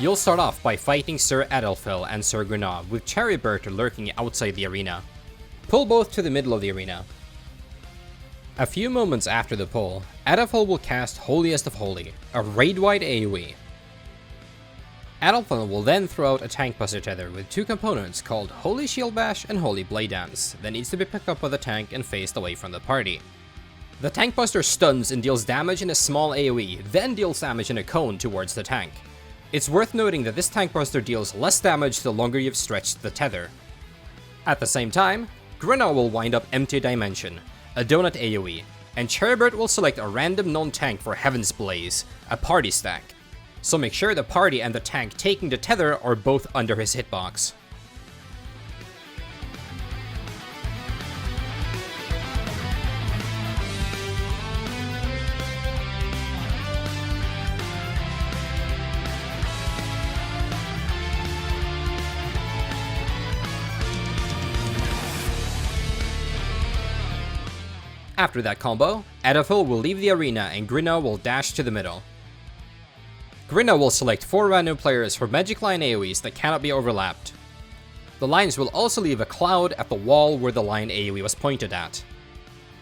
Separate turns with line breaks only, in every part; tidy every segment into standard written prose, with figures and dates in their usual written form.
You'll start off by fighting Sir Adelphel and Sir Grinnaux, with Charibert lurking outside the arena. Pull both to the middle of the arena. A few moments after the pull, Adelphel will cast Holiest of Holy, a raid-wide AoE. Adelphel will then throw out a tank buster tether with two components called Holy Shield Bash and Holy Blade Dance that needs to be picked up by the tank and phased away from the party. The tank buster stuns and deals damage in a small AoE, then deals damage in a cone towards the tank. It's worth noting that this tank buster deals less damage the longer you've stretched the tether. At the same time, Grinnaux will wind up Empty Dimension, a donut AoE, and Charibert will select a random non-tank for Heaven's Blaze, a party stack. So make sure the party and the tank taking the tether are both under his hitbox. After that combo, Adelphel will leave the arena and Grinnaux will dash to the middle. Grinnaux will select 4 random players for magic line AoEs that cannot be overlapped. The lines will also leave a cloud at the wall where the line AoE was pointed at.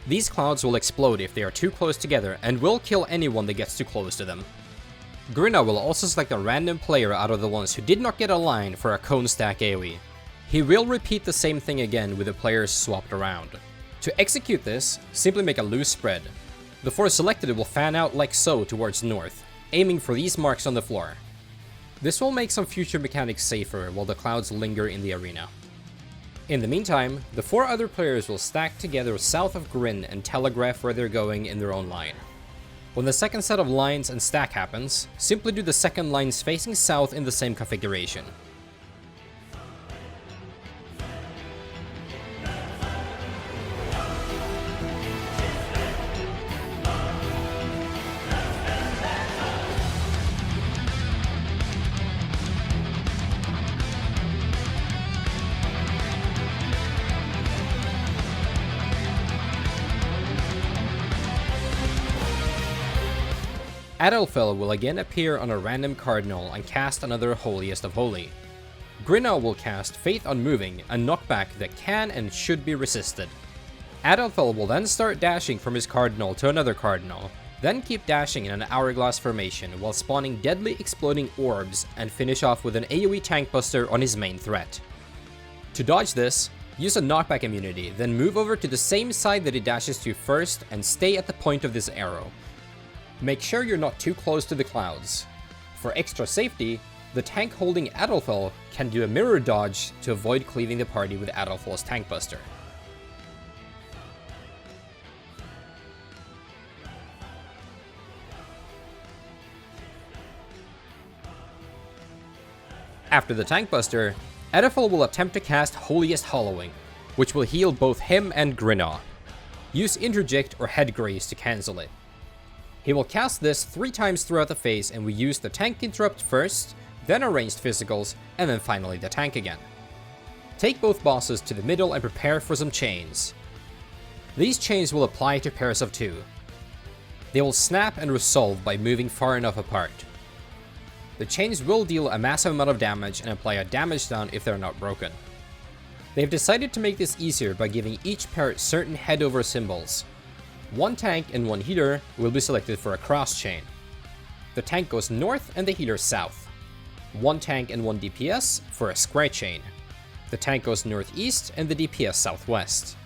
These clouds will explode if they are too close together and will kill anyone that gets too close to them. Grinnaux will also select a random player out of the ones who did not get a line for a cone stack AoE. He will repeat the same thing again with the players swapped around. To execute this, simply make a loose spread. The 4 selected will fan out like so towards north, aiming for these marks on the floor. This will make some future mechanics safer while the clouds linger in the arena. In the meantime, the 4 other players will stack together south of Grin and telegraph where they're going in their own line. When the second set of lines and stack happens, simply do the second lines facing south in the same configuration. Adelphel will again appear on a random cardinal and cast another Holiest of Holy. Grinnaux will cast Faith Unmoving, a knockback that can and should be resisted. Adelphel will then start dashing from his cardinal to another cardinal, then keep dashing in an hourglass formation while spawning deadly exploding orbs and finish off with an AoE tank buster on his main threat. To dodge this, use a knockback immunity, then move over to the same side that he dashes to first and stay at the point of this arrow. Make sure you're not too close to the clouds. For extra safety, the tank holding Adelphel can do a mirror dodge to avoid cleaving the party with Adelphel's tank buster. After the tank buster, Adelphel will attempt to cast Holiest Hollowing, which will heal both him and Grinnaux. Use Interject or Head Graze to cancel it. He will cast this 3 times throughout the phase and we use the tank interrupt first, then a ranged physicals, and then finally the tank again. Take both bosses to the middle and prepare for some chains. These chains will apply to pairs of 2. They will snap and resolve by moving far enough apart. The chains will deal a massive amount of damage and apply a damage down if they're not broken. They've decided to make this easier by giving each pair certain head-over symbols. 1 tank and 1 healer will be selected for a cross chain. The tank goes north and the healer south. 1 tank and 1 DPS for a square chain. The tank goes northeast and the DPS southwest.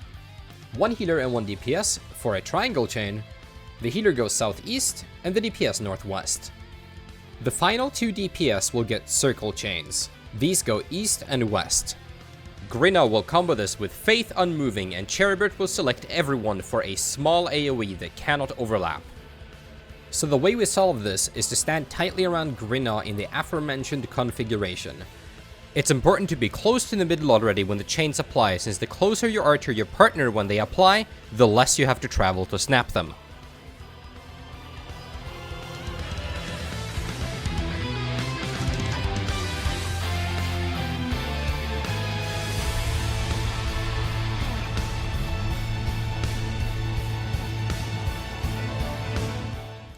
1 healer and 1 DPS for a triangle chain. The healer goes southeast and the DPS northwest. The final 2 DPS will get circle chains. These go east and west. Grinnaux will combo this with Faith Unmoving and Charibert will select everyone for a small AoE that cannot overlap. So the way we solve this is to stand tightly around Grinnaux in the aforementioned configuration. It's important to be close to the middle already when the chains apply, since the closer you are to your partner when they apply, the less you have to travel to snap them.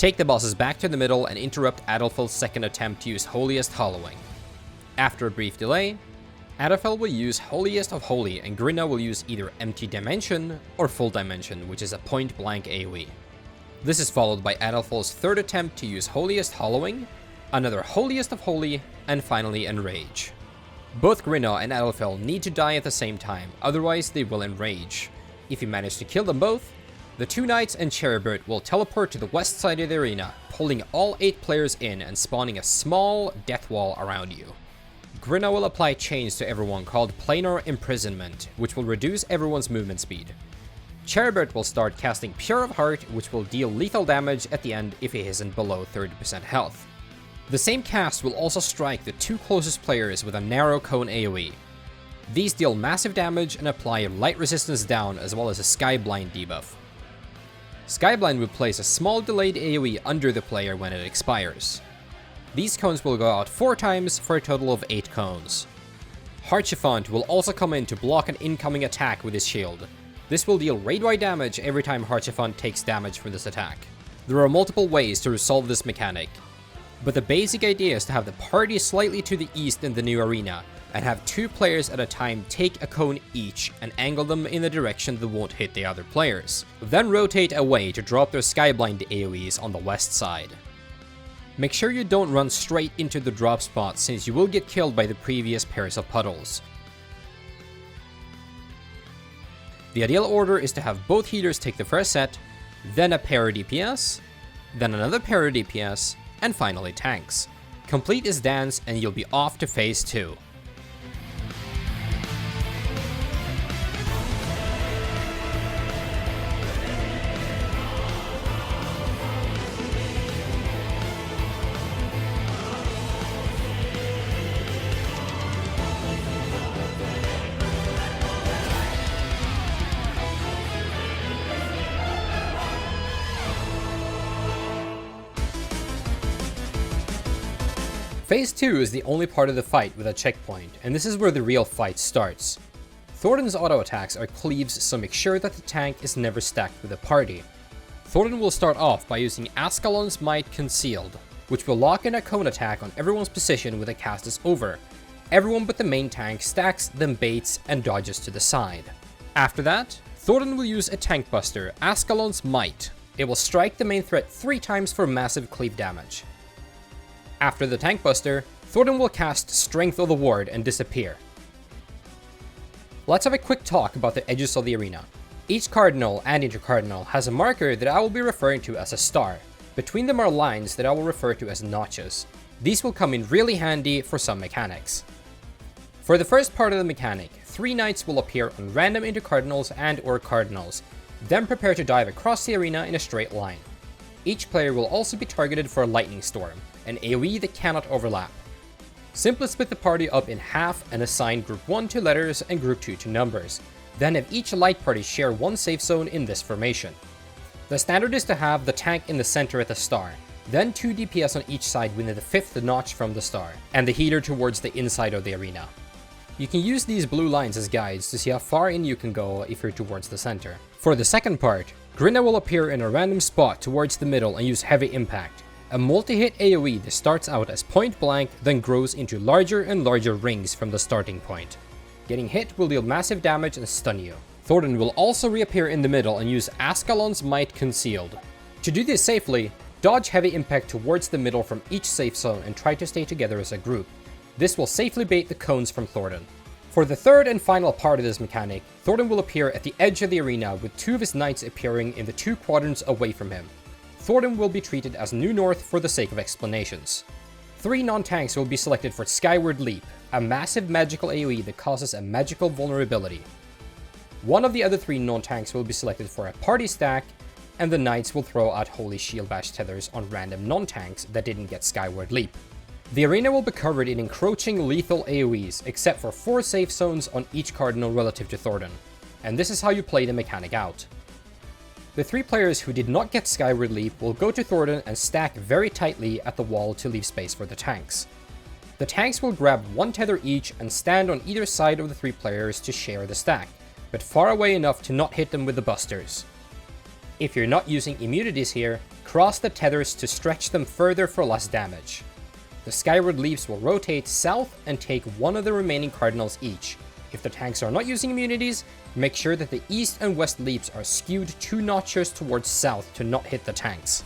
take the bosses back to the middle and interrupt Adelphel's second attempt to use Holiest Hollowing. After a brief delay, Adelphel will use Holiest of Holy and Grinnaux will use either Empty Dimension or Full Dimension, which is a point-blank AoE. This is followed by Adelphel's third attempt to use Holiest Hollowing, another Holiest of Holy, and finally Enrage. Both Grinnaux and Adelphel need to die at the same time, otherwise they will enrage. If you manage to kill them both, the two knights and Cherubert will teleport to the west side of the arena, pulling all 8 players in and spawning a small death wall around you. Grinnaux will apply chains to everyone called Planar Imprisonment, which will reduce everyone's movement speed. Cherubert will start casting Pure of Heart, which will deal lethal damage at the end if he isn't below 30% health. The same cast will also strike the 2 closest players with a narrow cone AoE. These deal massive damage and apply light resistance down as well as a Skyblind debuff. Skyblind will place a small delayed AoE under the player when it expires. These cones will go out 4 times for a total of 8 cones. Heartchiffant will also come in to block an incoming attack with his shield. This will deal raid-wide damage every time Heartchiffant takes damage from this attack. There are multiple ways to resolve this mechanic, but the basic idea is to have the party slightly to the east in the new arena, and have 2 players at a time take a cone each and angle them in the direction that won't hit the other players. Then rotate away to drop their Skyblind AoEs on the west side. Make sure you don't run straight into the drop spot since you will get killed by the previous pairs of puddles. The ideal order is to have both healers take the first set, then a pair of DPS, then another pair of DPS, and finally tanks. Complete this dance and you'll be off to phase 2. Phase 2 is the only part of the fight with a checkpoint, and this is where the real fight starts. Thordan's auto attacks are cleaves, so make sure that the tank is never stacked with the party. Thordan will start off by using Ascalon's Might Concealed, which will lock in a cone attack on everyone's position when the cast is over. Everyone but the main tank stacks, then baits, and dodges to the side. After that, Thordan will use a tank buster, Ascalon's Might. It will strike the main threat 3 times for massive cleave damage. After the tank buster, Thordan will cast Strength of the Ward and disappear. Let's have a quick talk about the edges of the arena. Each cardinal and intercardinal has a marker that I will be referring to as a star. Between them are lines that I will refer to as notches. These will come in really handy for some mechanics. For the first part of the mechanic, 3 knights will appear on random intercardinals and or cardinals, then prepare to dive across the arena in a straight line. Each player will also be targeted for a lightning storm, an AoE that cannot overlap. Simply split the party up in half and assign group 1 to letters and group 2 to numbers, then have each light party share 1 safe zone in this formation. The standard is to have the tank in the center at the star, then 2 DPS on each side within the 5th notch from the star, and the healer towards the inside of the arena. You can use these blue lines as guides to see how far in you can go if you're towards the center. For the second part, Grinnaux will appear in a random spot towards the middle and use Heavy Impact, a multi-hit AoE that starts out as point blank, then grows into larger and larger rings from the starting point. Getting hit will deal massive damage and stun you. Thordan will also reappear in the middle and use Ascalon's Might Concealed. To do this safely, dodge Heavy Impact towards the middle from each safe zone and try to stay together as a group. This will safely bait the cones from Thordan. For the third and final part of this mechanic, Thordan will appear at the edge of the arena with 2 of his knights appearing in the 2 quadrants away from him. Thordan will be treated as New North for the sake of explanations. 3 non-tanks will be selected for Skyward Leap, a massive magical AoE that causes a magical vulnerability. 1 of the other 3 non-tanks will be selected for a party stack, and the knights will throw out Holy Shield Bash tethers on random non-tanks that didn't get Skyward Leap. The arena will be covered in encroaching lethal AoEs, except for 4 safe zones on each cardinal relative to Thordan, and this is how you play the mechanic out. The 3 players who did not get Skyward Leap will go to Thordan and stack very tightly at the wall to leave space for the tanks. The tanks will grab 1 tether each and stand on either side of the 3 players to share the stack, but far away enough to not hit them with the busters. If you're not using immunities here, cross the tethers to stretch them further for less damage. The skyward leaps will rotate south and take one of the remaining cardinals each. If the tanks are not using immunities, make sure that the east and west leaps are skewed 2 notches towards south to not hit the tanks.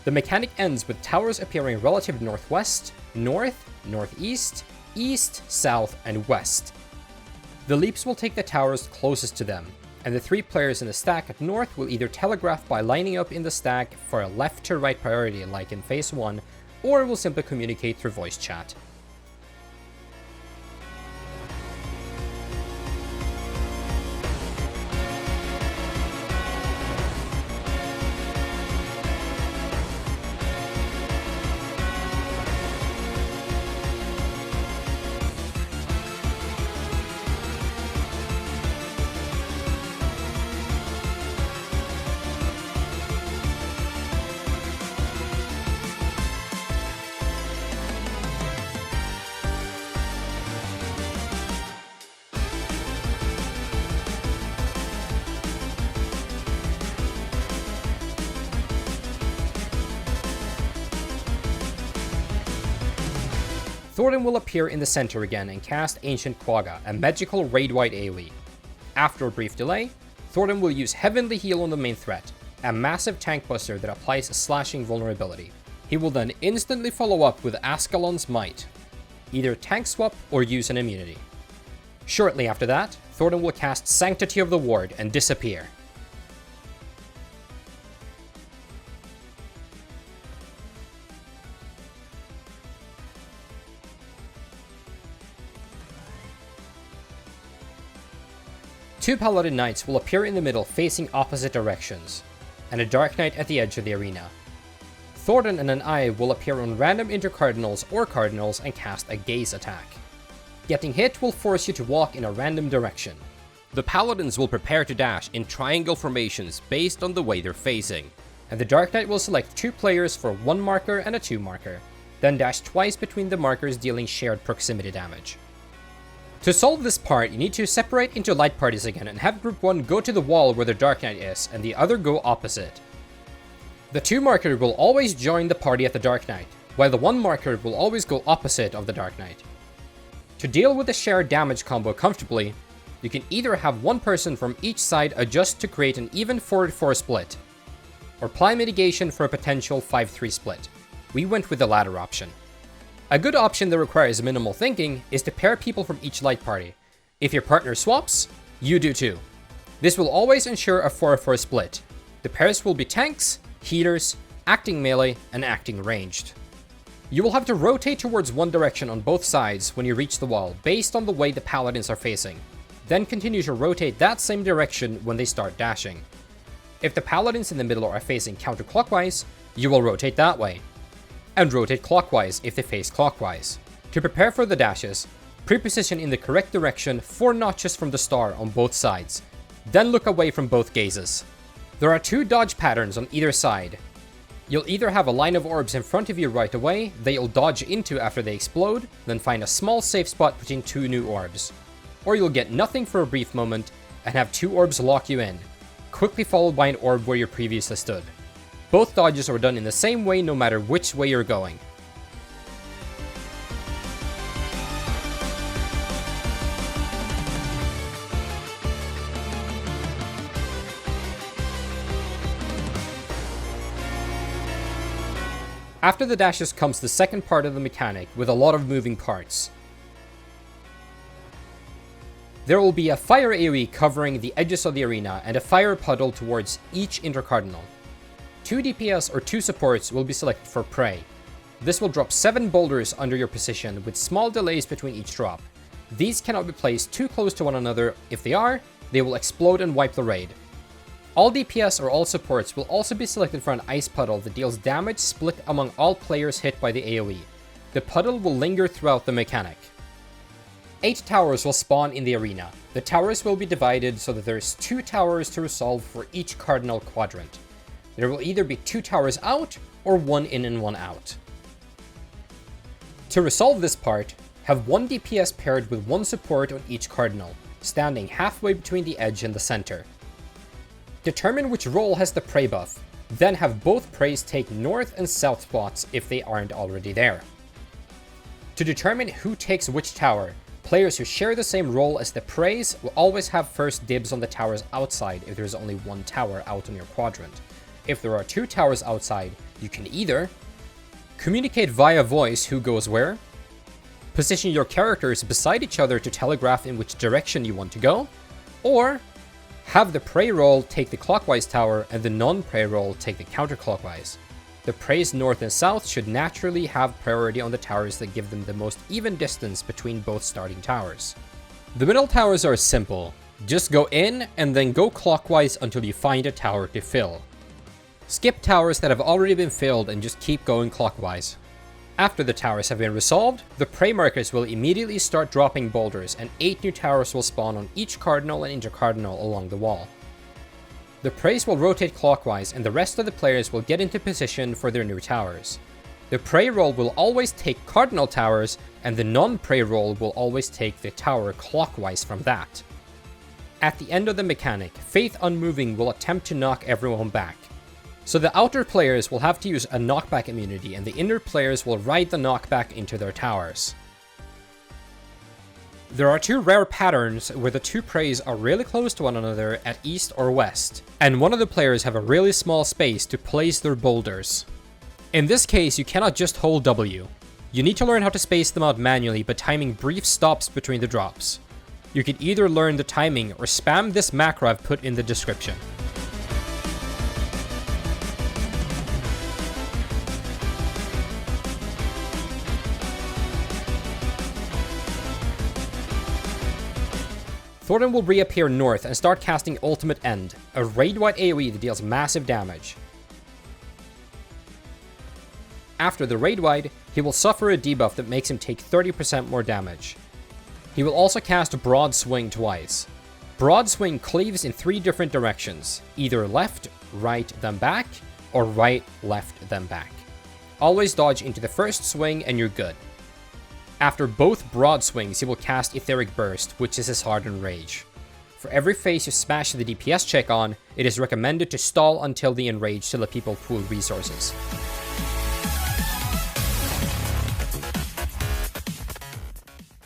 The mechanic ends with towers appearing relative northwest, north, northeast, east, south, and west. The leaps will take the towers closest to them, and the 3 players in the stack at north will either telegraph by lining up in the stack for a left to right priority like in phase 1, or will simply communicate through voice chat. Thordan will appear in the center again and cast Ancient Quagga, a magical raid-wide AoE. After a brief delay, Thordan will use Heavenly Heal on the main threat, a massive tank buster that applies a slashing vulnerability. He will then instantly follow up with Ascalon's Might, either tank swap or use an immunity. Shortly after that, Thordan will cast Sanctity of the Ward and disappear. Two Paladin Knights will appear in the middle facing opposite directions, and a Dark Knight at the edge of the arena. Thordan and an Eye will appear on random intercardinals or cardinals and cast a gaze attack. Getting hit will force you to walk in a random direction. The Paladins will prepare to dash in triangle formations based on the way they're facing, and the Dark Knight will select 2 players for 1 marker and a 2 marker, then dash twice between the markers dealing shared proximity damage. To solve this part, you need to separate into light parties again and have group 1 go to the wall where the Dark Knight is, and the other go opposite. The 2 marker will always join the party at the Dark Knight, while the 1 marker will always go opposite of the Dark Knight. To deal with the shared damage combo comfortably, you can either have 1 person from each side adjust to create an even 4-4 split, or apply mitigation for a potential 5-3 split. We went with the latter option. A good option that requires minimal thinking is to pair people from each light party. If your partner swaps, you do too. This will always ensure a 4-4 split. The pairs will be tanks, healers, acting melee, and acting ranged. You will have to rotate towards one direction on both sides when you reach the wall based on the way the paladins are facing. Then continue to rotate that same direction when they start dashing. If the paladins in the middle are facing counterclockwise, you will rotate that way, and rotate clockwise if they face clockwise. To prepare for the dashes, pre-position in the correct direction 4 notches from the star on both sides, then look away from both gazes. There are 2 dodge patterns on either side. You'll either have a line of orbs in front of you right away that you'll dodge into after they explode, then find a small safe spot between 2 new orbs. Or you'll get nothing for a brief moment and have 2 orbs lock you in, quickly followed by an orb where you previously stood. Both dodges are done in the same way no matter which way you're going. After the dashes comes the second part of the mechanic with a lot of moving parts. There will be a fire AoE covering the edges of the arena and a fire puddle towards each intercardinal. 2 DPS or 2 supports will be selected for prey. This will drop 7 boulders under your position with small delays between each drop. These cannot be placed too close to one another. If they are, they will explode and wipe the raid. All DPS or all supports will also be selected for an ice puddle that deals damage split among all players hit by the AoE. The puddle will linger throughout the mechanic. 8 towers will spawn in the arena. The towers will be divided so that there's 2 towers to resolve for each cardinal quadrant. There will either be 2 towers out, or 1 in and 1 out. To resolve this part, have 1 DPS paired with 1 support on each cardinal, standing halfway between the edge and the center. Determine which role has the prey buff. then have both praise take north and south spots if they aren't already there. To determine who takes which tower, players who share the same role as the praise will always have first dibs on the towers outside if there's only one tower out on your quadrant. If there are two towers outside, you can either communicate via voice who goes where, position your characters beside each other to telegraph in which direction you want to go, or have the prey role take the clockwise tower and the non-prey role take the counterclockwise. The praise north and south should naturally have priority on the towers that give them the most even distance between both starting towers. The middle towers are simple. Just go in and then go clockwise until you find a tower to fill. Skip towers that have already been filled and just keep going clockwise. After the towers have been resolved, the prey markers will immediately start dropping boulders and 8 new towers will spawn on each cardinal and intercardinal along the wall. The praise will rotate clockwise and the rest of the players will get into position for their new towers. The prey role will always take cardinal towers and the non-prey role will always take the tower clockwise from that. At the end of the mechanic, Faith Unmoving will attempt to knock everyone back. So the outer players will have to use a knockback immunity and the inner players will ride the knockback into their towers. There are 2 rare patterns where the 2 preys are really close to one another at east or west, and one of the players have a really small space to place their boulders. In this case, you cannot just hold W. You need to learn how to space them out manually by timing brief stops between the drops. You can either learn the timing or spam this macro I've put in the description. Thordan will reappear north and start casting Ultimate End, a raid-wide AoE that deals massive damage. After the raid-wide, he will suffer a debuff that makes him take 30% more damage. He will also cast Broad Swing twice. Broad Swing cleaves in 3 different directions, either left, right, then back, or right, left, then back. Always dodge into the first swing and you're good. After both broad swings, he will cast Etheric Burst, which is his hardened rage. For every phase you smash the DPS check on, it is recommended to stall until the enrage to let people pool resources.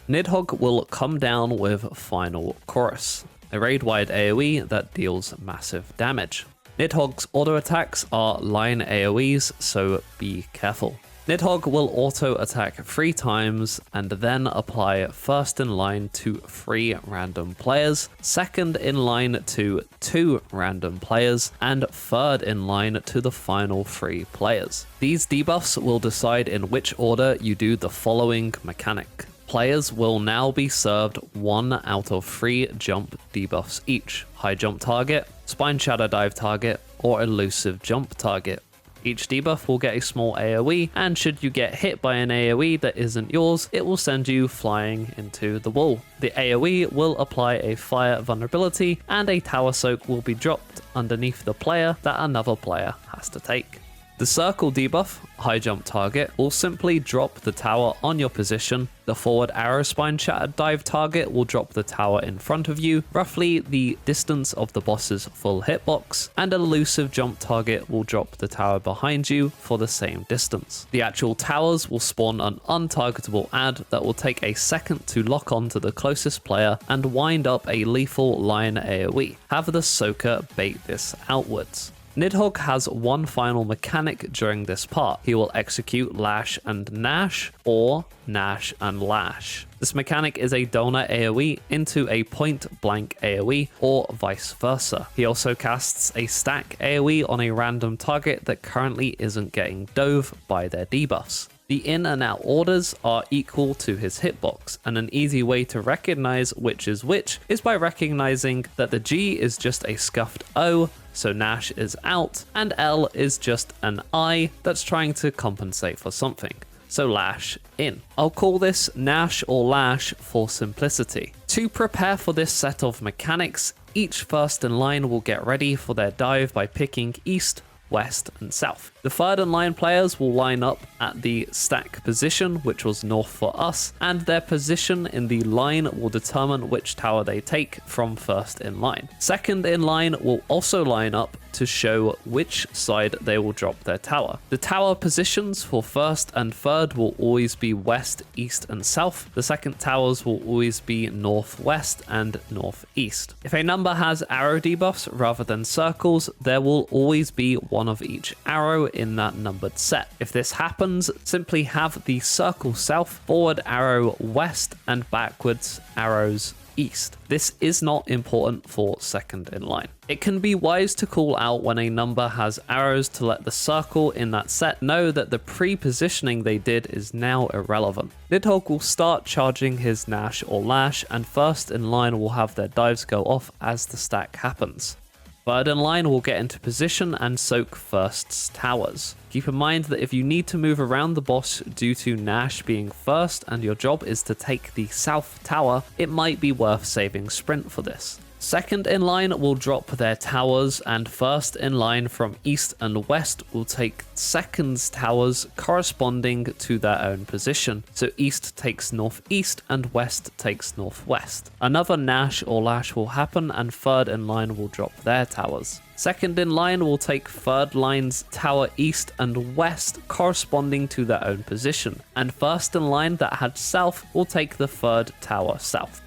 Nidhogg will come down with Final Chorus, a raid-wide AoE that deals massive damage. Nidhogg's auto attacks are line AoEs, so be careful. Nidhogg will auto attack 3 times and then apply first in line to 3 random players, second in line to 2 random players, and third in line to the final 3 players. These debuffs will decide in which order you do the following mechanic. Players will now be served 1 out of 3 jump debuffs each: high jump target, spine shadow dive target, or elusive jump target. Each debuff will get a small AoE, and should you get hit by an AoE that isn't yours, it will send you flying into the wall. The AoE will apply a fire vulnerability, and a tower soak will be dropped underneath the player that another player has to take. The circle debuff, high jump target, will simply drop the tower on your position. The forward arrow spine shattered dive target will drop the tower in front of you, roughly the distance of the boss's full hitbox, and elusive jump target will drop the tower behind you for the same distance. The actual towers will spawn an untargetable add that will take a second to lock on to the closest player and wind up a lethal line AoE. Have the soaker bait this outwards. Nidhogg has one final mechanic during this part. He will execute Lash and Gnash, or Gnash and Lash. This mechanic is a donut AoE into a point blank AoE, or vice versa. He also casts a stack AoE on a random target that currently isn't getting dove by their debuffs. The in and out orders are equal to his hitbox, and an easy way to recognize which is by recognizing that the G is just a scuffed O, so Gnash is out, and L is just an I that's trying to compensate for something, so Lash in. I'll call this Gnash or Lash for simplicity. To prepare for this set of mechanics, each first in line will get ready for their dive by picking east, west, and south. The third in line players will line up at the stack position, which was north for us, and their position in the line will determine which tower they take from first in line. Second in line will also line up to show which side they will drop their tower. The tower positions for first and third will always be west, east, and south. The second towers will always be northwest and northeast. If a number has arrow debuffs rather than circles, there will always be one of each arrow in that numbered set. If this happens, simply have the circle south, forward arrow west, and backwards arrows east. This is not important for second in line. It can be wise to call out when a number has arrows to let the circle in that set know that the pre-positioning they did is now irrelevant. Nidhogg will start charging his Nash or Lash, and first in line will have their dives go off as the stack happens. Third in line will get into position and soak first's towers. Keep in mind that if you need to move around the boss due to Nash being first and your job is to take the south tower, it might be worth saving sprint for this. Second in line will drop their towers, and first in line from east and west will take second's towers corresponding to their own position. So east takes northeast and west takes northwest. Another Nash or Lash will happen, and third in line will drop their towers. Second in line will take third line's tower east and west corresponding to their own position, and first in line that had south will take the third tower south.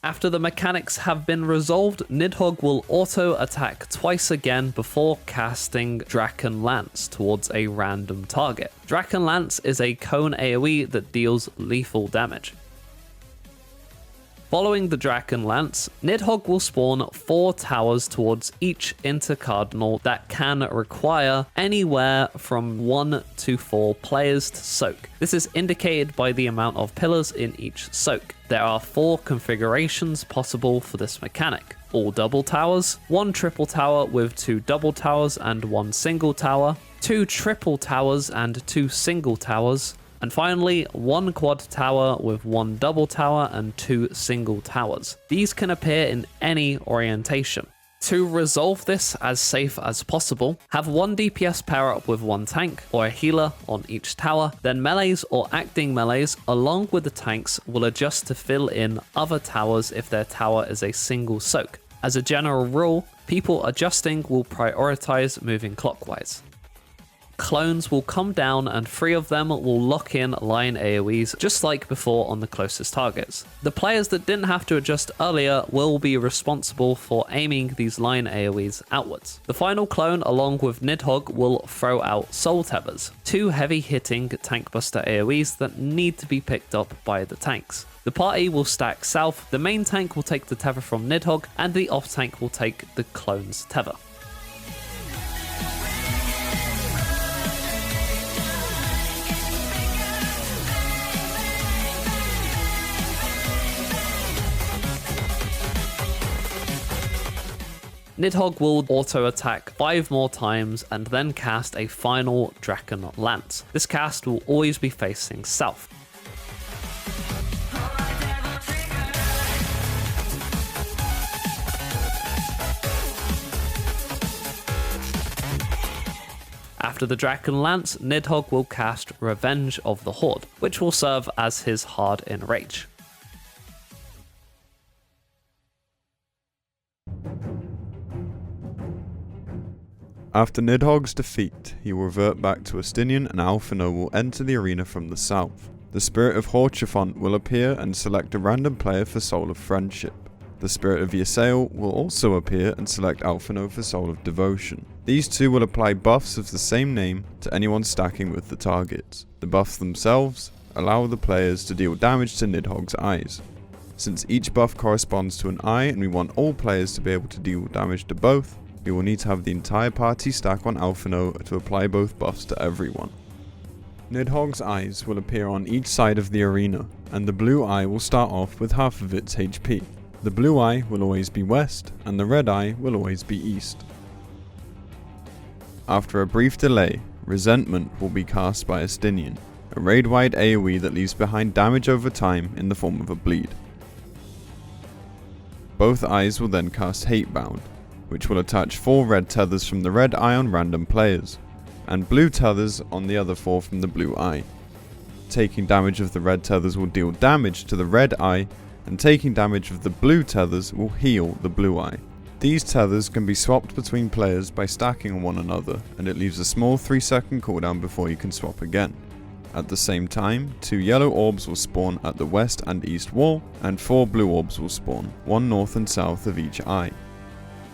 After the mechanics have been resolved, Nidhogg will auto-attack twice again before casting Draken Lance towards a random target. Draken Lance is a cone AoE that deals lethal damage. Following the Draken Lance, Nidhogg will spawn 4 towers towards each intercardinal that can require anywhere from 1 to 4 players to soak. This is indicated by the amount of pillars in each soak. There are 4 configurations possible for this mechanic. All double towers, 1 triple tower with 2 double towers and 1 single tower, 2 triple towers and 2 single towers, and finally, 1 quad tower with 1 double tower and 2 single towers. These can appear in any orientation. To resolve this as safe as possible, have 1 DPS pair up with 1 tank or a healer on each tower, then melees or acting melees along with the tanks will adjust to fill in other towers if their tower is a single soak. As a general rule, people adjusting will prioritize moving clockwise. Clones will come down and 3 of them will lock in line AoEs just like before on the closest targets. The players that didn't have to adjust earlier will be responsible for aiming these line AoEs outwards. The final clone along with Nidhogg will throw out soul tethers, 2 heavy hitting tank buster AoEs that need to be picked up by the tanks. The party will stack south, the main tank will take the tether from Nidhogg, and the off tank will take the clone's tether. Nidhogg will auto-attack 5 more times and then cast a final Draken Lance. This cast will always be facing south. After the Draken Lance, Nidhogg will cast Revenge of the Horde, which will serve as his hard enrage.
After Nidhogg's defeat, he will revert back to Estinian and Alphino will enter the arena from the south. The Spirit of Horchefont will appear and select a random player for Soul of Friendship. The Spirit of Ysael will also appear and select Alphino for Soul of Devotion. These 2 will apply buffs of the same name to anyone stacking with the targets. The buffs themselves allow the players to deal damage to Nidhogg's eyes. Since each buff corresponds to an eye and we want all players to be able to deal damage to both, we will need to have the entire party stack on Alphinaud to apply both buffs to everyone. Nidhogg's eyes will appear on each side of the arena, and the blue eye will start off with half of its HP. The blue eye will always be west, and the red eye will always be east. After a brief delay, Resentment will be cast by Estinian, a raid-wide AoE that leaves behind damage over time in the form of a bleed. Both eyes will then cast Hatebound, which will attach 4 red tethers from the red eye on random players, and blue tethers on the other 4 from the blue eye. Taking damage of the red tethers will deal damage to the red eye, and taking damage of the blue tethers will heal the blue eye. These tethers can be swapped between players by stacking on one another, and it leaves a small 3-second cooldown before you can swap again. At the same time, 2 yellow orbs will spawn at the west and east wall, and 4 blue orbs will spawn, 1 north and south of each eye.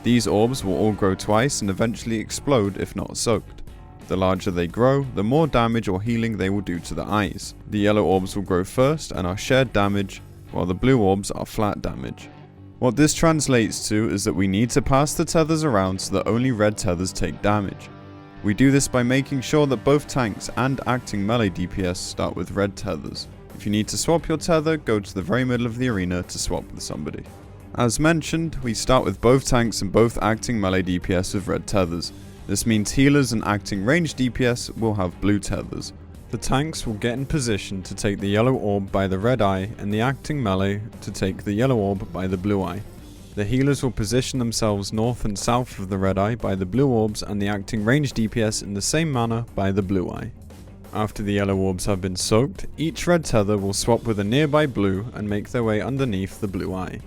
These orbs will all grow twice and eventually explode if not soaked. The larger they grow, the more damage or healing they will do to the eyes. The yellow orbs will grow first and are shared damage, while the blue orbs are flat damage. What this translates to is that we need to pass the tethers around so that only red tethers take damage. We do this by making sure that both tanks and acting melee DPS start with red tethers. If you need to swap your tether, go to the very middle of the arena to swap with somebody. As mentioned, we start with both tanks and both acting melee DPS with red tethers. This means healers and acting range DPS will have blue tethers. The tanks will get in position to take the yellow orb by the red eye, and the acting melee to take the yellow orb by the blue eye. The healers will position themselves north and south of the red eye by the blue orbs, and the acting range DPS in the same manner by the blue eye. After the yellow orbs have been soaked, each red tether will swap with a nearby blue and make their way underneath the blue eye.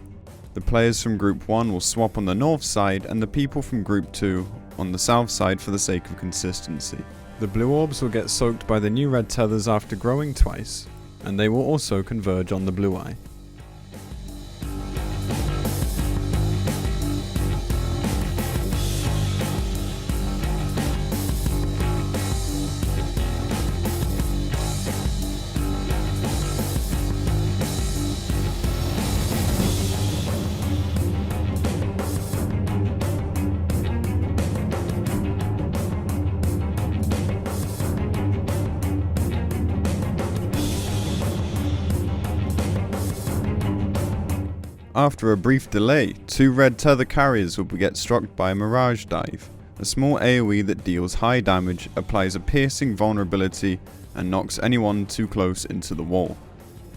The players from Group 1 will swap on the north side, and the people from Group 2 on the south side for the sake of consistency. The blue orbs will get soaked by the new red tethers after growing twice, and they will also converge on the blue eye. After a brief delay, 2 red tether carriers will get struck by a Mirage Dive, a small AoE that deals high damage, applies a piercing vulnerability, and knocks anyone too close into the wall.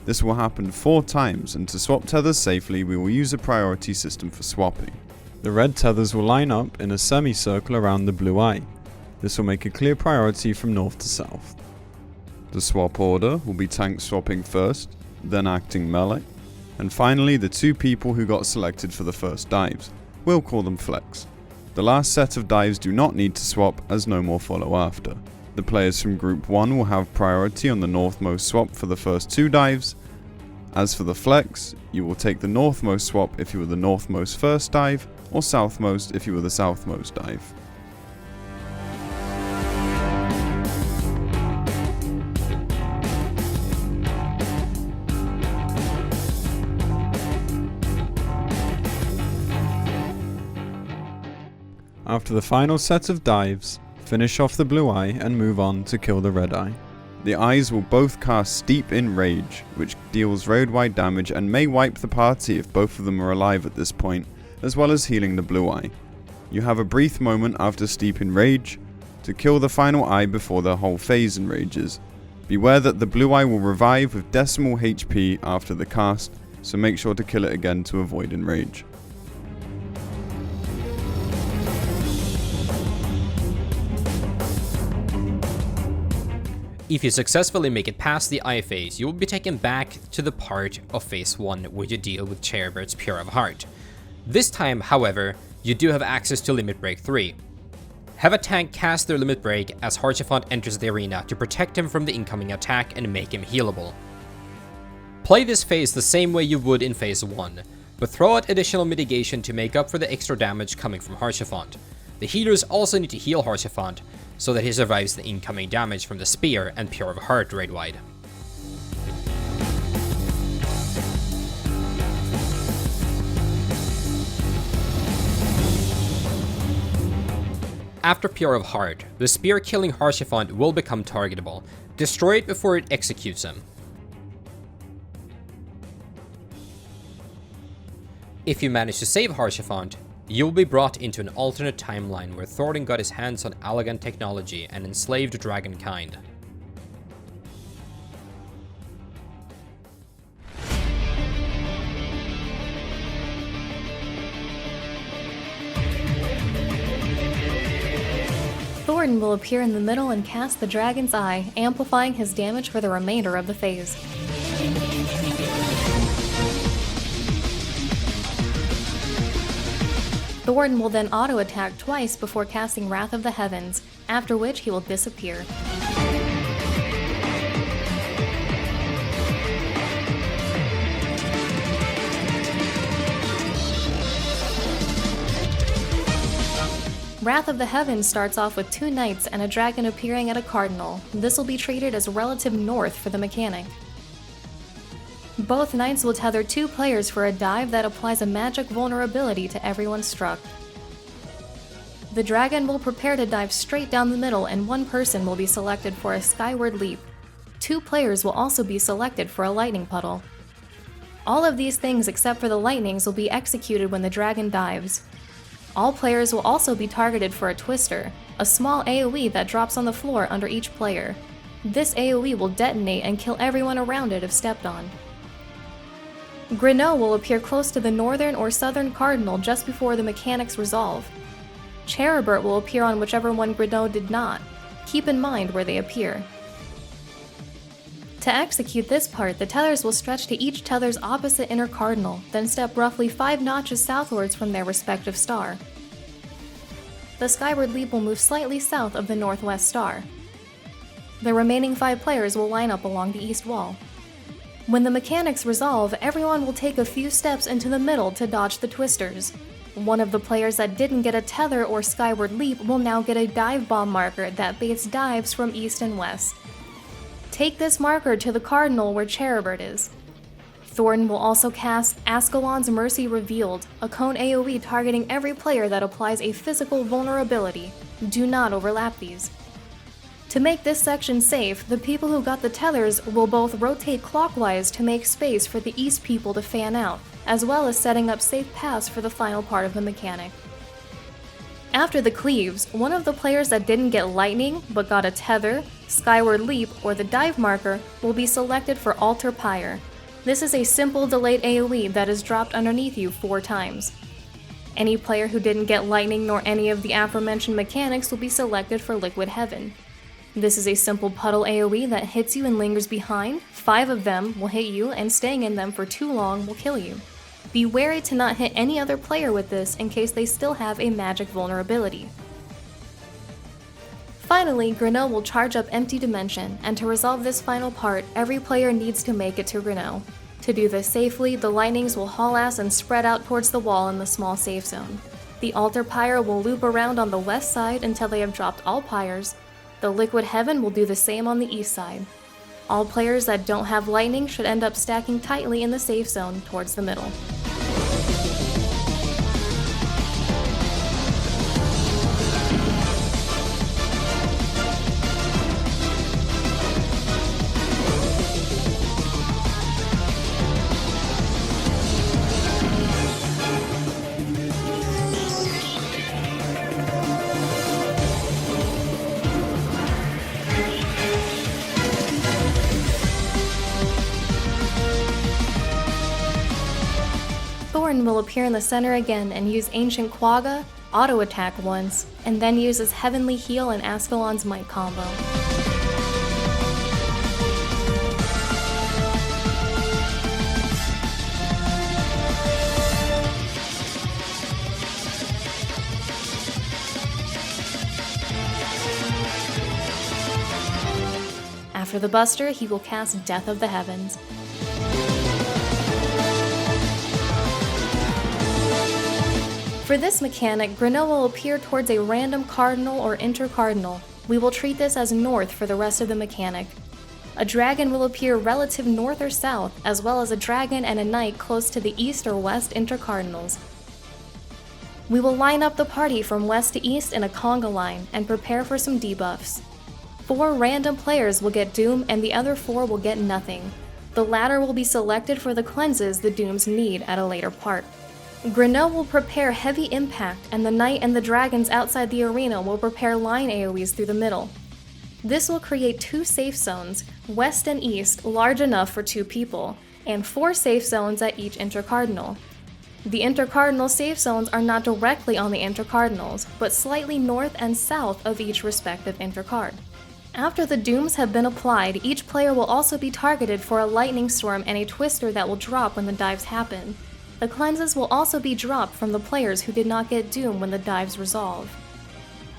This will happen 4 times, and to swap tethers safely we will use a priority system for swapping. The red tethers will line up in a semicircle around the blue eye. This will make a clear priority from north to south. The swap order will be tank swapping first, then acting melee, and finally the 2 people who got selected for the first dives. We'll call them flex. The last set of dives do not need to swap as no more follow after. The players from Group 1 will have priority on the northmost swap for the first 2 dives. As for the flex, you will take the northmost swap if you were the northmost first dive, or southmost if you were the southmost dive. After the final set of dives, finish off the blue eye and move on to kill the red eye. The eyes will both cast Steep in Rage, which deals raid-wide damage and may wipe the party if both of them are alive at this point, as well as healing the blue eye. You have a brief moment after Steep in Rage to kill the final eye before the whole phase enrages. Beware that the blue eye will revive with decimal HP after the cast, so make sure to kill it again to avoid enrage.
If you successfully make it past the eye phase, you will be taken back to the part of phase 1 where you deal with Chairbird's Pure of Heart. This time, however, you do have access to Limit Break 3. Have a tank cast their Limit Break as Haurchefant enters the arena to protect him from the incoming attack and make him healable. Play this phase the same way you would in phase 1, but throw out additional mitigation to make up for the extra damage coming from Haurchefant. The healers also need to heal Haurchefant, so that he survives the incoming damage from the Spear and Pure of Heart raid-wide. After PR of Heart, the spear killing Haurchefant will become targetable. Destroy it before it executes him. If you manage to save Haurchefant, you will be brought into an alternate timeline where Thordan got his hands on Allagan technology and enslaved dragonkind.
Thordan will appear in the middle and cast the Dragon's Eye, amplifying his damage for the remainder of the phase. Thordan will then auto-attack twice before casting Wrath of the Heavens, after which he will disappear. Wrath of the Heavens starts off with 2 knights and a dragon appearing at a cardinal. This will be treated as relative north for the mechanic. Both knights will tether 2 players for a dive that applies a magic vulnerability to everyone struck. The dragon will prepare to dive straight down the middle and 1 person will be selected for a skyward leap. 2 players will also be selected for a lightning puddle. All of these things except for the lightnings will be executed when the dragon dives. All players will also be targeted for a twister, a small AoE that drops on the floor under each player. This AoE will detonate and kill everyone around it if stepped on. Grinnaux will appear close to the northern or southern cardinal just before the mechanics resolve. Cherubert will appear on whichever one Grinnaux did not. Keep in mind where they appear. To execute this part, the tethers will stretch to each tether's opposite inner cardinal, then step roughly 5 notches southwards from their respective star. The skyward leap will move slightly south of the northwest star. The remaining 5 players will line up along the east wall. When the mechanics resolve, everyone will take a few steps into the middle to dodge the twisters. One of the players that didn't get a tether or skyward leap will now get a dive bomb marker that baits dives from east and west. Take this marker to the cardinal where Cherubert is. Thordan will also cast Ascalon's Mercy Revealed, a cone AoE targeting every player that applies a physical vulnerability. Do not overlap these. To make this section safe, the people who got the tethers will both rotate clockwise to make space for the east people to fan out, as well as setting up safe paths for the final part of the mechanic. After the cleaves, one of the players that didn't get lightning but got a tether, skyward leap, or the dive marker will be selected for Altar Pyre. This is a simple delayed AoE that is dropped underneath you 4 times. Any player who didn't get lightning nor any of the aforementioned mechanics will be selected for Liquid Heaven. This is a simple puddle AoE that hits you and lingers behind. 5 of them will hit you, and staying in them for too long will kill you. Be wary to not hit any other player with this in case they still have a magic vulnerability. Finally, Grinnaux will charge up Empty Dimension, and to resolve this final part, every player needs to make it to Grinnaux. To do this safely, the lightnings will haul ass and spread out towards the wall in the small safe zone. The Altar Pyre will loop around on the west side until they have dropped all pyres. The Liquid Heaven will do the same on the east side. All players that don't have lightning should end up stacking tightly in the safe zone towards the middle. Thordan will appear in the center again and use Ancient Quagga, auto-attack once, and then uses Heavenly Heal and Ascalon's Might combo. After the Buster, he will cast Death of the Heavens. For this mechanic, Grinnaux will appear towards a random cardinal or intercardinal. We will treat this as north for the rest of the mechanic. A dragon will appear relative north or south, as well as a dragon and a knight close to the east or west intercardinals. We will line up the party from west to east in a conga line and prepare for some debuffs. 4 random players will get Doom and the other 4 will get nothing. The latter will be selected for the cleanses the Dooms need at a later part. Grinnaux will prepare heavy impact, and the Knight and the Dragons outside the arena will prepare line AoEs through the middle. This will create 2 safe zones, west and east, large enough for 2 people, and 4 safe zones at each intercardinal. The intercardinal safe zones are not directly on the intercardinals, but slightly north and south of each respective intercard. After the Dooms have been applied, each player will also be targeted for a lightning storm and a twister that will drop when the dives happen. The cleanses will also be dropped from the players who did not get Doom when the dives resolve.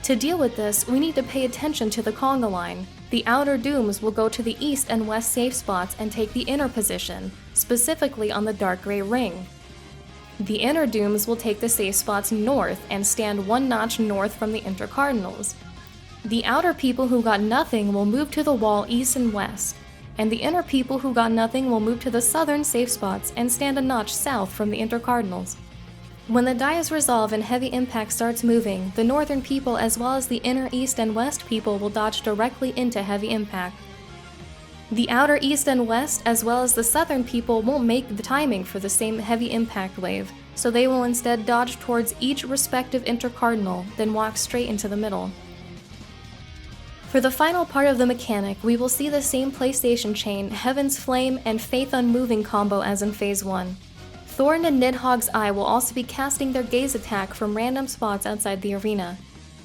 To deal with this, we need to pay attention to the conga line. The outer Dooms will go to the east and west safe spots and take the inner position, specifically on the dark gray ring. The inner Dooms will take the safe spots north and stand 1 notch north from the intercardinals. The outer people who got nothing will move to the wall east and west, and the inner people who got nothing will move to the southern safe spots and stand a notch south from the intercardinals. When the dives resolve and heavy impact starts moving, the northern people as well as the inner east and west people will dodge directly into heavy impact. The outer east and west as well as the southern people won't make the timing for the same heavy impact wave, so they will instead dodge towards each respective intercardinal, then walk straight into the middle. For the final part of the mechanic, we will see the same PlayStation chain, Heaven's Flame, and Faith Unmoving combo as in Phase 1. Thordan and Nidhogg's Eye will also be casting their gaze attack from random spots outside the arena.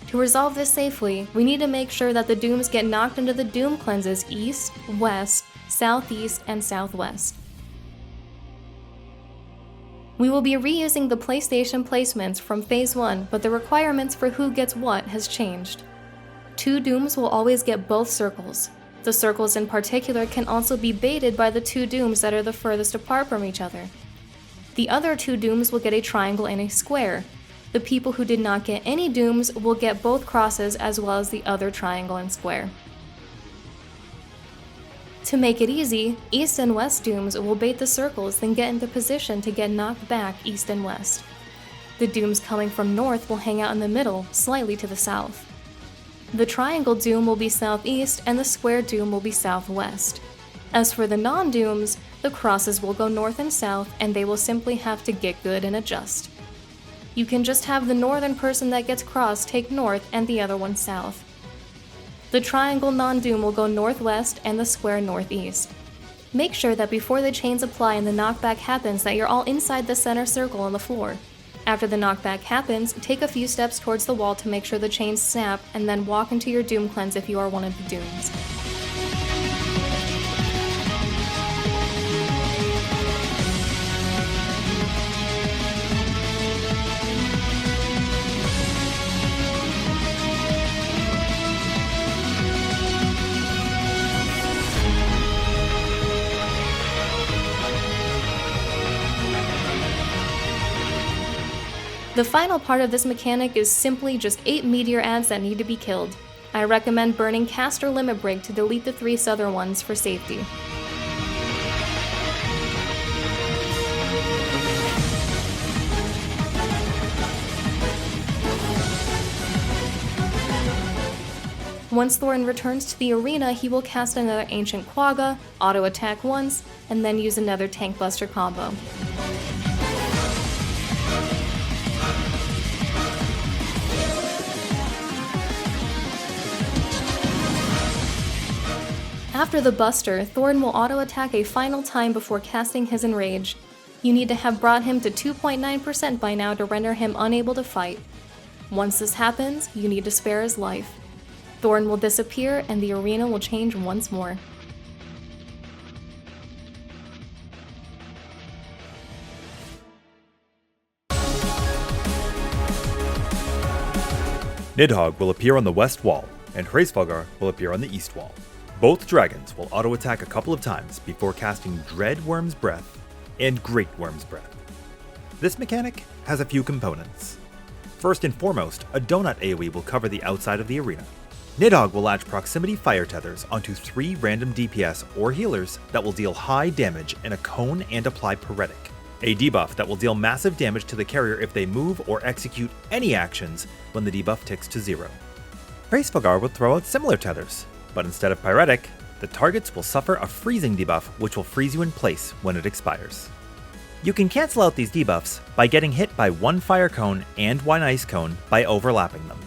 To resolve this safely, we need to make sure that the Dooms get knocked into the Doom cleanses east, west, southeast, and southwest. We will be reusing the PlayStation placements from Phase 1, but the requirements for who gets what has changed. 2 Dooms will always get both circles. The circles in particular can also be baited by the 2 Dooms that are the furthest apart from each other. The other 2 Dooms will get a triangle and a square. The people who did not get any Dooms will get both crosses as well as the other triangle and square. To make it easy, east and west Dooms will bait the circles, then get into position to get knocked back east and west. The Dooms coming from north will hang out in the middle, slightly to the south. The triangle Doom will be southeast and the square Doom will be southwest. As for the non-Dooms, the crosses will go north and south and they will simply have to get good and adjust. You can just have the northern person that gets crossed take north and the other one south. The triangle non-Doom will go northwest and the square northeast. Make sure that before the chains apply and the knockback happens that you're all inside the center circle on the floor. After the knockback happens, take a few steps towards the wall to make sure the chains snap, and then walk into your Doom cleanse if you are one of the Dooms. The final part of this mechanic is simply just 8 meteor ads that need to be killed. I recommend burning Caster Limit Break to delete the 3 southern ones for safety. Once Thordan returns to the arena, he will cast another Ancient Quagga, auto attack once, and then use another Tank Buster combo. After the Buster, Thordan will auto-attack a final time before casting his Enrage. You need to have brought him to 2.9% by now to render him unable to fight. Once this happens, you need to spare his life. Thordan will disappear and the arena will change once more.
Nidhogg will appear on the west wall, and Hraesvelgr will appear on the east wall. Both dragons will auto-attack a couple of times before casting Dread Worm's Breath and Great Worm's Breath. This mechanic has a few components. First and foremost, a donut AoE will cover the outside of the arena. Nidhogg will latch proximity fire tethers onto 3 random DPS or healers that will deal high damage in a cone and apply Paretic. a debuff that will deal massive damage to the carrier if they move or execute any actions when the debuff ticks to 0. Hraesvelgr will throw out similar tethers, but instead of pyretic, the targets will suffer a freezing debuff which will freeze you in place when it expires. You can cancel out these debuffs by getting hit by one fire cone and one ice cone by overlapping them.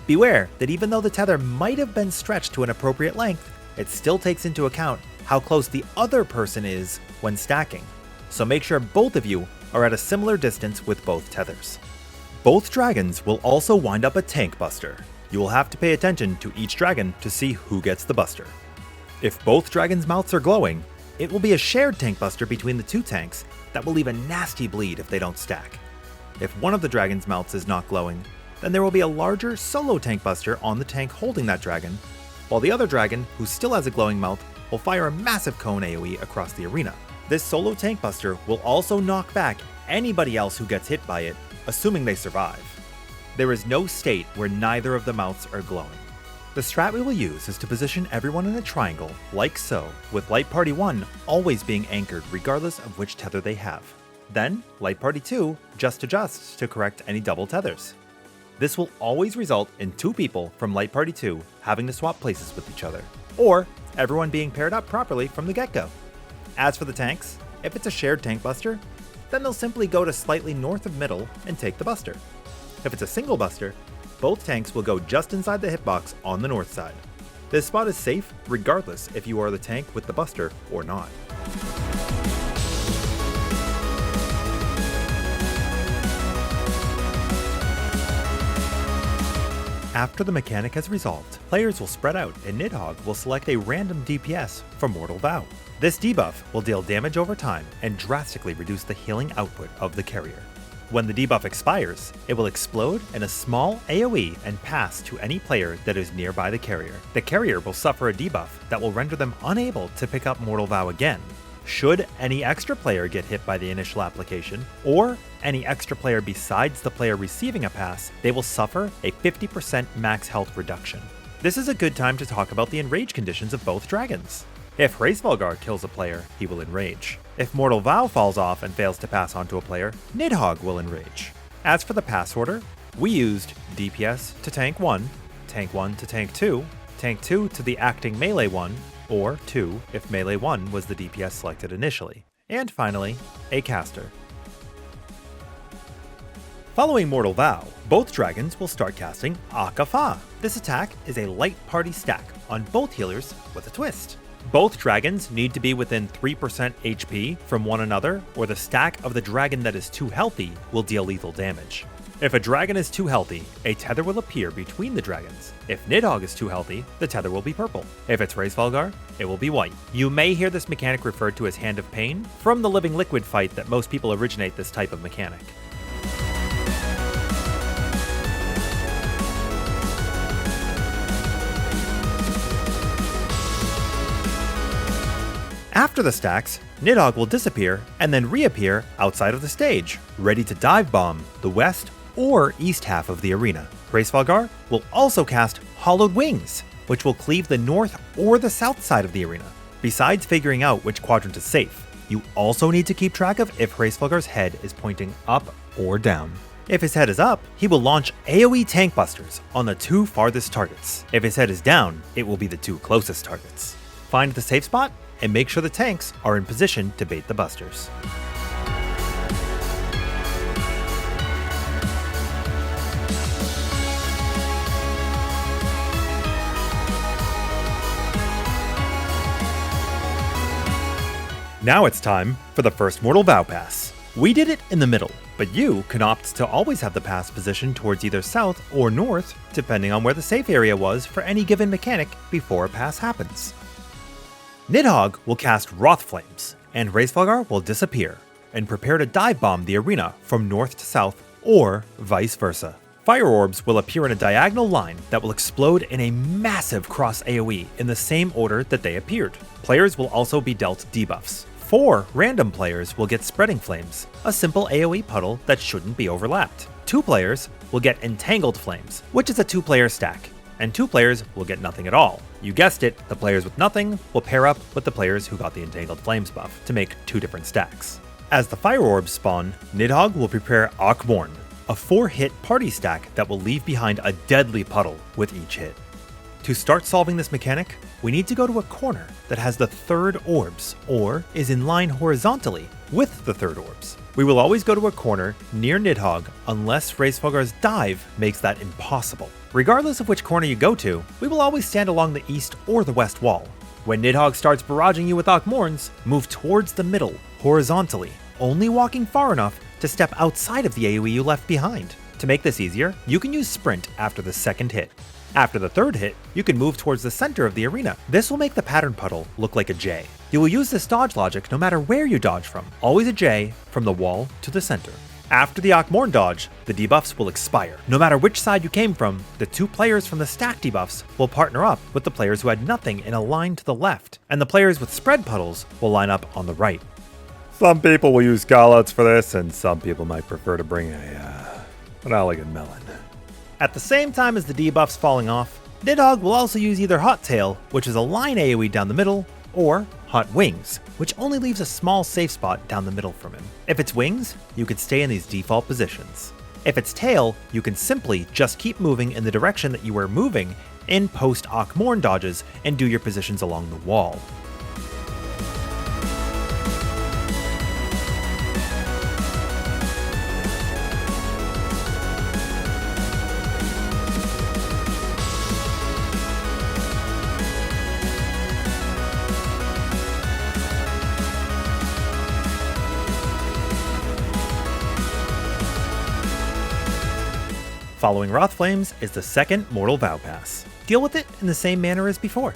Beware that even though the tether might have been stretched to an appropriate length, it still takes into account how close the other person is when stacking, so make sure both of you are at a similar distance with both tethers. Both dragons will also wind up a tank buster. You will have to pay attention to each dragon to see who gets the buster. If both dragons' mouths are glowing, it will be a shared tank buster between the two tanks that will leave a nasty bleed if they don't stack. If one of the dragon's mouths is not glowing, then there will be a larger solo tank buster on the tank holding that dragon, while the other dragon, who still has a glowing mouth, will fire a massive cone AoE across the arena. This solo tank buster will also knock back anybody else who gets hit by it, assuming they survive. There is no state where neither of the mouths are glowing. The strat we will use is to position everyone in a triangle, like so, with Light Party 1 always being anchored regardless of which tether they have. Then, Light Party 2 just adjusts to correct any double tethers. This will always result in 2 people from Light Party 2 having to swap places with each other, or everyone being paired up properly from the get-go. As for the tanks, if it's a shared tank buster, then they'll simply go to slightly north of middle and take the buster. If it's a single buster, both tanks will go just inside the hitbox on the north side. This spot is safe regardless if you are the tank with the buster or not. After the mechanic has resolved, players will spread out and Nidhogg will select a random DPS from Mortal Vow. This debuff will deal damage over time and drastically reduce the healing output of the carrier. When the debuff expires, it will explode in a small AoE and pass to any player that is nearby the carrier. The carrier will suffer a debuff that will render them unable to pick up Mortal Vow again. Should any extra player get hit by the initial application, or any extra player besides the player receiving a pass, they will suffer a 50% max health reduction. This is a good time to talk about the enrage conditions of both dragons. If Hraesvelgr kills a player, he will enrage. If Mortal Vow falls off and fails to pass on to a player, Nidhogg will enrage. As for the pass order, we used DPS to tank 1, tank 1 to tank 2, tank 2 to the acting melee 1, or 2 if melee 1 was the DPS selected initially, and finally, a caster. Following Mortal Vow, both dragons will start casting Akafa. This attack is a light party stack on both healers with a twist. Both dragons need to be within 3% HP from one another, or the stack of the dragon that is too healthy will deal lethal damage. If a dragon is too healthy, a tether will appear between the dragons. If Nidhogg is too healthy, the tether will be purple. If it's Hraesvelgr, it will be white. You may hear this mechanic referred to as Hand of Pain from the Living Liquid fight that most people originate this type of mechanic. After the stacks, Nidhogg will disappear and then reappear outside of the stage, ready to dive bomb the west or east half of the arena. Hraesvelgr will also cast Hollowed Wings, which will cleave the north or the south side of the arena. Besides figuring out which quadrant is safe, you also need to keep track of if Hraesvelgr's head is pointing up or down. If his head is up, he will launch AoE tank busters on the 2 farthest targets. If his head is down, it will be the 2 closest targets. Find the safe spot and make sure the tanks are in position to bait the busters. Now it's time for the first Mortal Vow pass. We did it in the middle, but you can opt to always have the pass positioned towards either south or north, depending on where the safe area was for any given mechanic before a pass happens. Nidhogg will cast Wrath Flames, and Hraesvelgr will disappear, and prepare to dive bomb the arena from north to south, or vice versa. Fire orbs will appear in a diagonal line that will explode in a massive cross AoE in the same order that they appeared. Players will also be dealt debuffs. 4 random players will get Spreading Flames, a simple AoE puddle that shouldn't be overlapped. 2 players will get Entangled Flames, which is a 2-player stack, and 2 players will get nothing at all. You guessed it, the players with nothing will pair up with the players who got the Entangled Flames buff to make 2 different stacks. As the fire orbs spawn, Nidhogg will prepare Akmorn, a 4-hit party stack that will leave behind a deadly puddle with each hit. To start solving this mechanic, we need to go to a corner that has the third orbs, or is in line horizontally with the third orbs. We will always go to a corner near Nidhogg unless Hraesvelgr's dive makes that impossible. Regardless of which corner you go to, we will always stand along the east or the west wall. When Nidhogg starts barraging you with Akmorns, move towards the middle, horizontally, only walking far enough to step outside of the AoE you left behind. To make this easier, you can use Sprint after the second hit. After the third hit, you can move towards the center of the arena. This will make the pattern puddle look like a J. You will use this dodge logic no matter where you dodge from, always a J from the wall to the center. After the Akmorn dodge, the debuffs will expire. No matter which side you came from, the 2 players from the stack debuffs will partner up with the players who had nothing in a line to the left, and the players with spread puddles will line up on the right. Some people will use callouts for this, and some people might prefer to bring an elegant melon. At the same time as the debuffs falling off, Nidhogg will also use either Hot Tail, which is a line AoE down the middle, or Hot Wings, which only leaves a small safe spot down the middle from him. If it's Wings, you can stay in these default positions. If it's Tail, you can simply just keep moving in the direction that you were moving in post-Akmorn dodges and do your positions along the wall. Following Wrath Flames is the second Mortal Vow Pass. Deal with it in the same manner as before.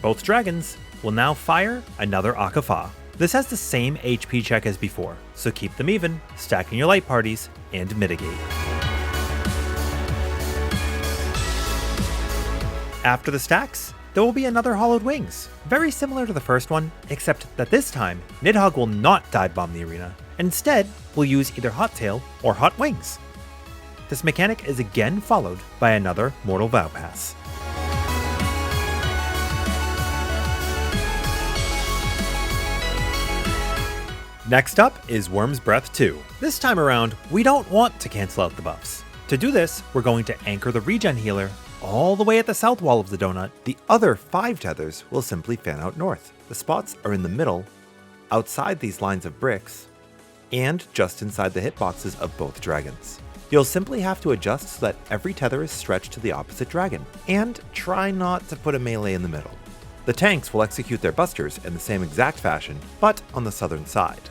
Both dragons will now fire another Akafa. This has the same HP check as before, so keep them even, stacking your light parties, and mitigate. After the stacks, there will be another Hollowed Wings, very similar to the first one, except that this time, Nidhogg will not dive bomb the arena, and instead will use either Hot Tail or Hot Wings. This mechanic is again followed by another Mortal Vow Pass. Next up is Worm's Breath 2. This time around, we don't want to cancel out the buffs. To do this, we're going to anchor the regen healer all the way at the south wall of the donut. The other 5 tethers will simply fan out north. The spots are in the middle, outside these lines of bricks, and just inside the hitboxes of both dragons. You'll simply have to adjust so that every tether is stretched to the opposite dragon, and try not to put a melee in the middle. The tanks will execute their busters in the same exact fashion, but on the southern side.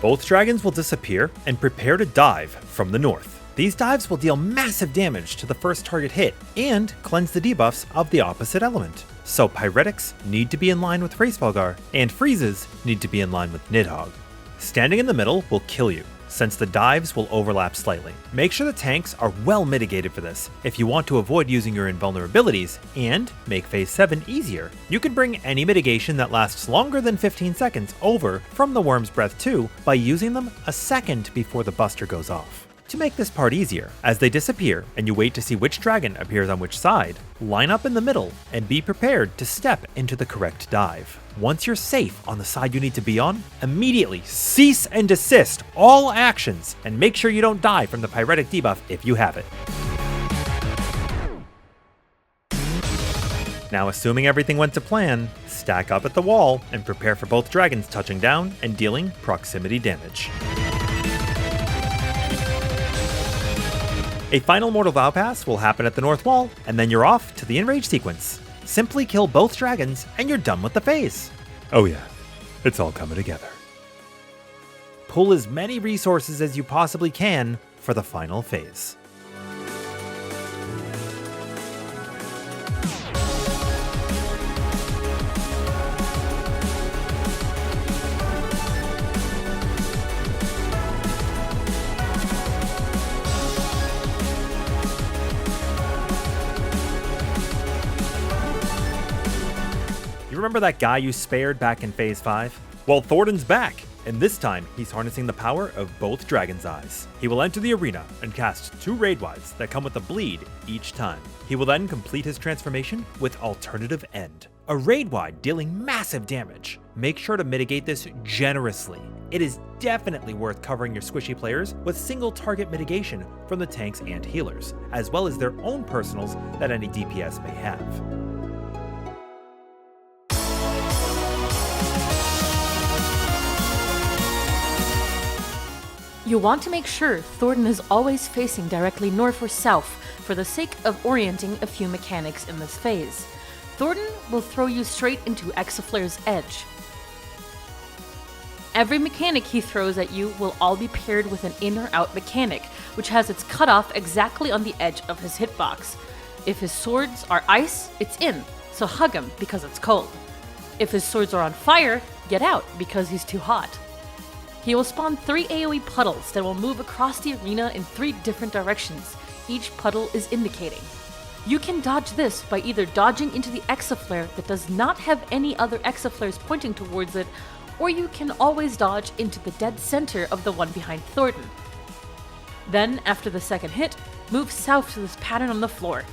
Both dragons will disappear and prepare to dive from the north. These dives will deal massive damage to the first target hit and cleanse the debuffs of the opposite element. So Pyretics need to be in line with Hraesvelgr, and Freezes need to be in line with Nidhogg. Standing in the middle will kill you, since the dives will overlap slightly. Make sure the tanks are well mitigated for this if you want to avoid using your invulnerabilities and make phase 7 easier. You can bring any mitigation that lasts longer than 15 seconds over from the Worm's Breath 2 by using them a second before the buster goes off. To make this part easier, as they disappear and you wait to see which dragon appears on which side, line up in the middle and be prepared to step into the correct dive. Once you're safe on the side you need to be on, immediately cease and desist all actions and make sure you don't die from the Pyretic debuff if you have it. Now, assuming everything went to plan, stack up at the wall and prepare for both dragons touching down and dealing proximity damage. A final Mortal Vow Pass will happen at the north wall, and then you're off to the enrage sequence. Simply kill both dragons, and you're done with the phase. Oh yeah, it's all coming together. Pull as many resources as you possibly can for the final phase. You remember that guy you spared back in phase 5? Well, Thordan's back, and this time he's harnessing the power of both Dragon's Eyes. He will enter the arena and cast 2 raid wides that come with a bleed each time. He will then complete his transformation with Alternative End, a raid wide dealing massive damage. Make sure to mitigate this generously. It is definitely worth covering your squishy players with single target mitigation from the tanks and healers, as well as their own personals that any DPS may have.
You want to make sure Thordan is always facing directly north or south for the sake of orienting a few mechanics in this phase. Thordan will throw you straight into Exaflare's edge. Every mechanic he throws at you will all be paired with an in or out mechanic, which has its cutoff exactly on the edge of his hitbox. If his swords are ice, it's in, so hug him because it's cold. If his swords are on fire, get out because he's too hot. He will spawn 3 AoE puddles that will move across the arena in 3 different directions. Each puddle is indicating. You can dodge this by either dodging into the Exaflare that does not have any other Exaflares pointing towards it, or you can always dodge into the dead center of the one behind Thordan. Then, after the second hit, move south to this pattern on the floor.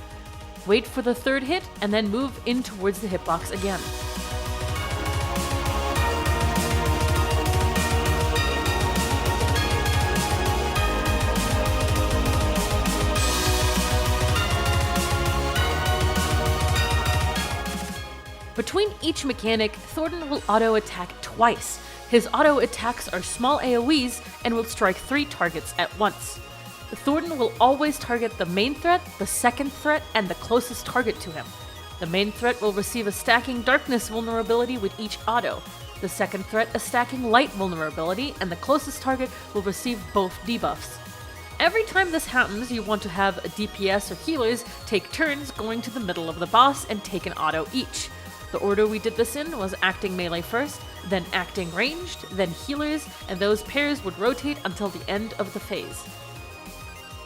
Wait for the third hit, and then move in towards the hitbox again. Between each mechanic, Thordan will auto-attack twice. His auto-attacks are small AoEs and will strike 3 targets at once. Thordan will always target the main threat, the second threat, and the closest target to him. The main threat will receive a stacking darkness vulnerability with each auto. The second threat a stacking light vulnerability, and the closest target will receive both debuffs. Every time this happens, you want to have a DPS or healers take turns going to the middle of the boss and take an auto each. The order we did this in was acting melee first, then acting ranged, then healers, and those pairs would rotate until the end of the phase.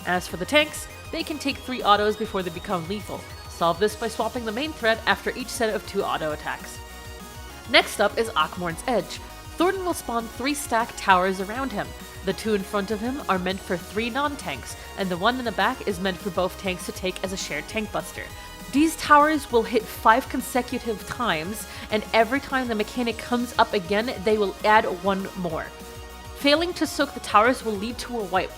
As for the tanks, they can take 3 autos before they become lethal. Solve this by swapping the main threat after each set of 2 auto attacks. Next up is Akmorn's Edge. Thordan will spawn 3 stacked towers around him. The 2 in front of him are meant for 3 non-tanks, and the one in the back is meant for both tanks to take as a shared tank buster. These towers will hit 5 consecutive times, and every time the mechanic comes up again, they will add 1 more. Failing to soak the towers will lead to a wipe.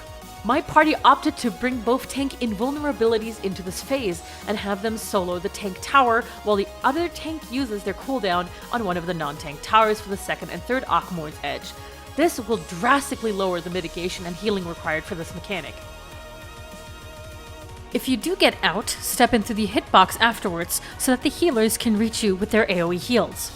My party opted to bring both tank invulnerabilities into this phase and have them solo the tank tower while the other tank uses their cooldown on one of the non-tank towers for the second and third Akmorn's Edge. This will drastically lower the mitigation and healing required for this mechanic. If you do get out, step into the hitbox afterwards so that the healers can reach you with their AoE heals.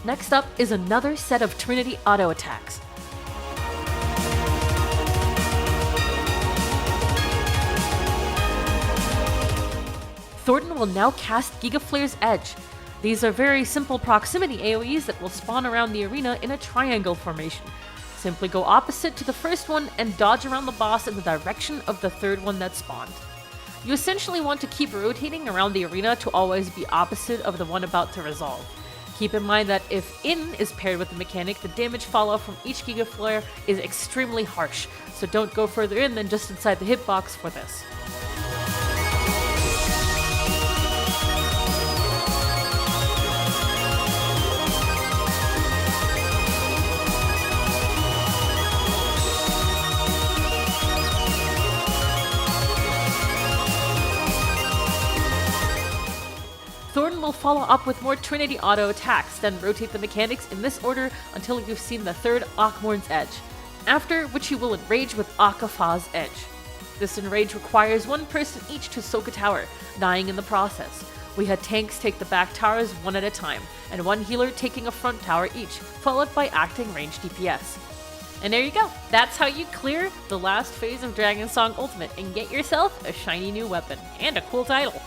Next up is another set of Trinity auto attacks. Thordan will now cast Gigaflare's Edge. These are very simple proximity AoEs that will spawn around the arena in a triangle formation. Simply go opposite to the first one and dodge around the boss in the direction of the third one that spawned. You essentially want to keep rotating around the arena to always be opposite of the one about to resolve. Keep in mind that if in is paired with the mechanic, the damage falloff from each Gigaflare is extremely harsh, so don't go further in than just inside the hitbox for this. Thordan will follow up with more Trinity auto attacks, then rotate the mechanics in this order until you've seen the third Akmorn's Edge, after which you will enrage with Akafa's Edge. This enrage requires 1 person each to soak a tower, dying in the process. We had tanks take the back towers one at a time, and 1 healer taking a front tower each, followed by acting ranged DPS. And there you go, that's how you clear the last phase of Dragonsong Ultimate and get yourself a shiny new weapon, and a cool title.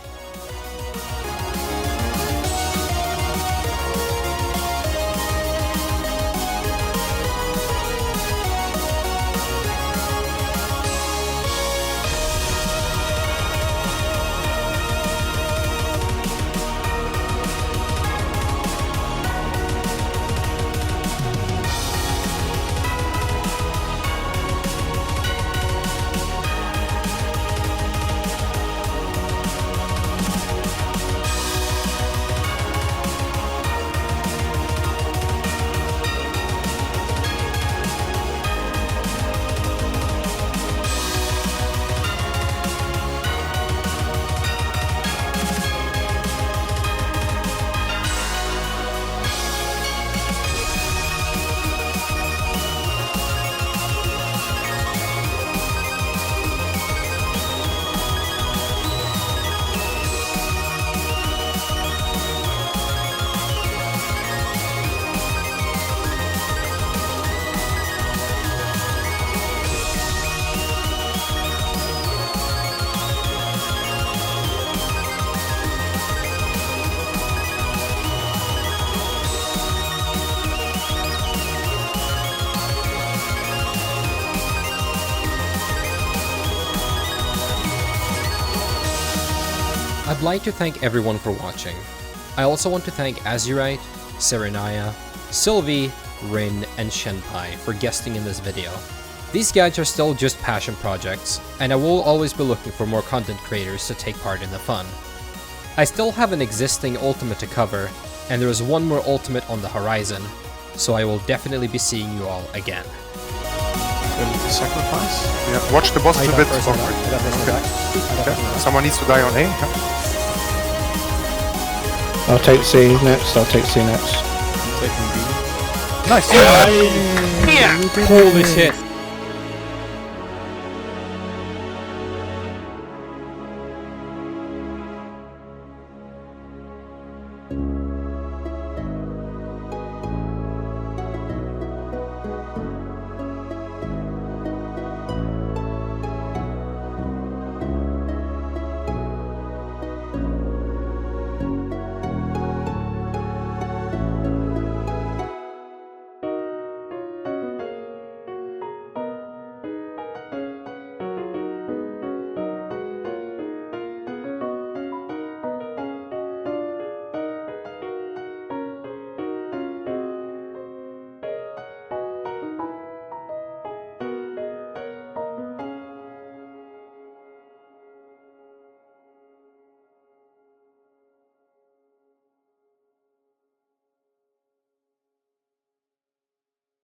I'd like to thank everyone for watching. I also want to thank Azurite, Serenaya, Sylvee, Rin, and Shenpai for guesting in this video. These guides are still just passion projects, and I will always be looking for more content creators to take part in the fun. I still have an existing ultimate to cover, and there is one more ultimate on the horizon, so I will definitely be seeing you all again.
Sacrifice? Yeah, watch the boss a bit. Okay. Someone needs to die on A.
I'll take C next,
Nice!
Holy shit!